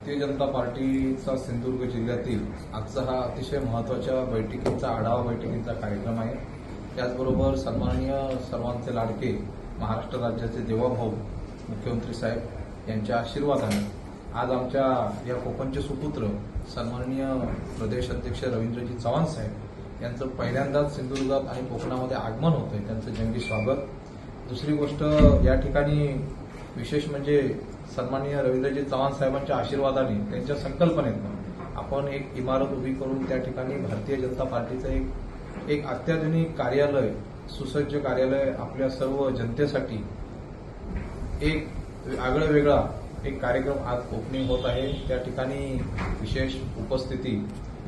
भारतीय जनता पार्टीचा सिंधुदुर्ग जिल्ह्यातील आजचा हा अतिशय महत्त्वाच्या बैठकीचा आढावा बैठकीचा कार्यक्रम आहे। त्याचबरोबर सन्माननीय सर्वांचे लाडके महाराष्ट्र राज्याचे देवाभाऊ मुख्यमंत्री साहेब यांच्या आशीर्वादाने आज आमच्या या कोकणचे सुपुत्र सन्माननीय प्रदेश अध्यक्ष रवींद्रजी चव्हाण साहेब यांचं पहिल्यांदाच सिंधुदुर्गात आणि कोकणामध्ये आगमन होतंय। त्यांचं जंगी स्वागत। दुसरी गोष्ट या ठिकाणी विशेष म्हणजे सन्माननीय रवींद्रजी चव्हाण साहेबांच्या आशीर्वादाने त्यांच्या संकल्पनेतून आपण एक इमारत उभी करून त्या ठिकाणी भारतीय जनता पार्टीचं एक अत्याधुनिक कार्यालय, सुसज्ज कार्यालय आपल्या सर्व जनतेसाठी एक आगळा वेगळा एक कार्यक्रम आज ओपनिंग होत आहे। त्या ठिकाणी विशेष उपस्थिती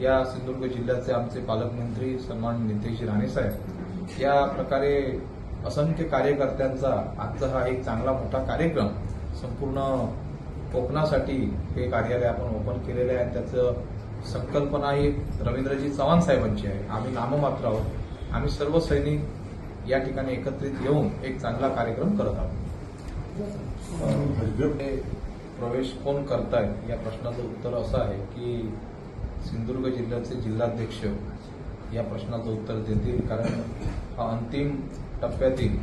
या सिंधुदुर्ग जिल्ह्याचे आमचे पालकमंत्री सन्माननीय नितेशजी राणे साहेब, या प्रकारे असंख्य कार्यकर्त्यांचा आजचा हा एक चांगला मोठा कार्यक्रम संपूर्ण कोकणासाठी हे कार्यालय आपण ओपन केलेलं आहे। त्याचं संकल्पना ही रवींद्रजी चव्हाण साहेबांची आहे। आम्ही नाममात्र आहोत। आम्ही सर्व सैनिक या ठिकाणी एकत्रित येऊन एक चांगला कार्यक्रम करत आहोत। प्रवेश कोण करतायत या प्रश्नाचं उत्तर असं आहे की सिंधुदुर्ग जिल्ह्याचे जिल्हाध्यक्ष या प्रश्नाचं उत्तर देतील, कारण हा अंतिम टप्प्यातील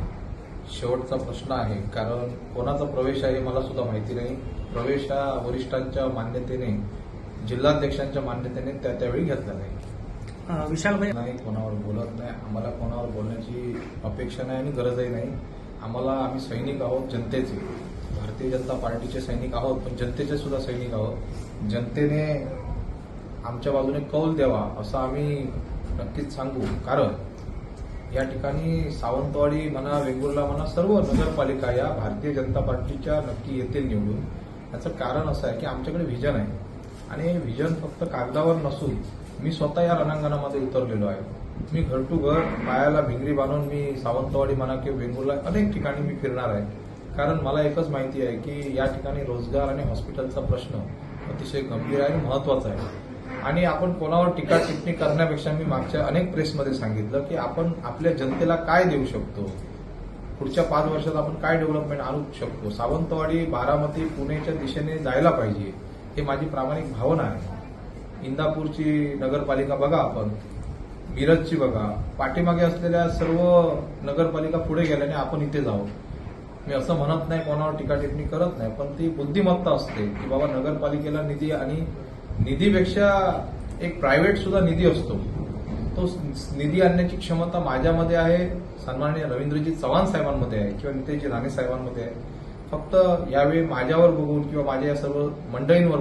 शेवटचा प्रश्न आहे। कारण कोणाचा प्रवेश आहे मला सुद्धा माहिती नाही। प्रवेश हा वरिष्ठांच्या मान्यतेने, जिल्हाध्यक्षांच्या मान्यतेने त्यावेळी घेतला जाईल। विशाल भाई नाही, कोणावर बोलत नाही। आम्हाला कोणावर बोलण्याची अपेक्षा नाही आणि गरजही नाही। आम्ही सैनिक आहोत जनतेचे, भारतीय जनता पार्टीचे सैनिक आहोत, पण जनतेचे सुद्धा सैनिक आहोत। जनतेने आमच्या बाजूने कौल द्यावा असं आम्ही नक्कीच सांगू। कारण या ठिकाणी सावंतवाडी म्हणा, वेंगुर्ला म्हणा, सर्व नगरपालिका या भारतीय जनता पार्टीच्या नक्की येतील निवडून। याचं कारण असं आहे की आमच्याकडे व्हिजन आहे आणि व्हिजन फक्त कागदावर नसून मी स्वतः या रणांगणामध्ये उतरलेलो आहे। मी घर टू घर पायाला भिंगरी बांधून मी सावंतवाडी म्हणा किंवा वेंगुर्ला अनेक ठिकाणी मी फिरणार आहे। कारण मला एकच माहिती आहे की या ठिकाणी रोजगार आणि हॉस्पिटलचा प्रश्न अतिशय गंभीर आहे आणि महत्वाचा आहे। आणि आपण कोणावर टीका टिप्पणी करण्यापेक्षा मी मागच्या अनेक प्रेसमध्ये सांगितलं की आपण आपल्या जनतेला काय देऊ शकतो, पुढच्या 5 वर्षात आपण काय डेव्हलपमेंट आणू शकतो। सावंतवाडी, बारामती, पुणेच्या दिशेने जायला पाहिजे, हे माझी प्रामाणिक भावना आहे। इंदापूरची नगरपालिका बघा, आपण मिरजची बघा, पाठीमागे असलेल्या सर्व नगरपालिका पुढे गेल्याने आपण इथे जाऊ। मी असं म्हणत नाही, कोणावर टीका टिप्पणी करत नाही, पण ती बुद्धिमत्ता असते की बाबा नगरपालिकेला निधी आणि निधीपेक्षा एक प्रायव्हेट सुद्धा निधी असतो, तो निधी आणण्याची क्षमता माझ्यामध्ये आहे, सन्माननीय रवींद्रजी चव्हाण साहेबांमध्ये आहे किंवा नितेशजी राणे साहेबांमध्ये आहे। फक्त यावेळी माझ्यावर बघून किंवा माझ्या या सर्व मंडळींवर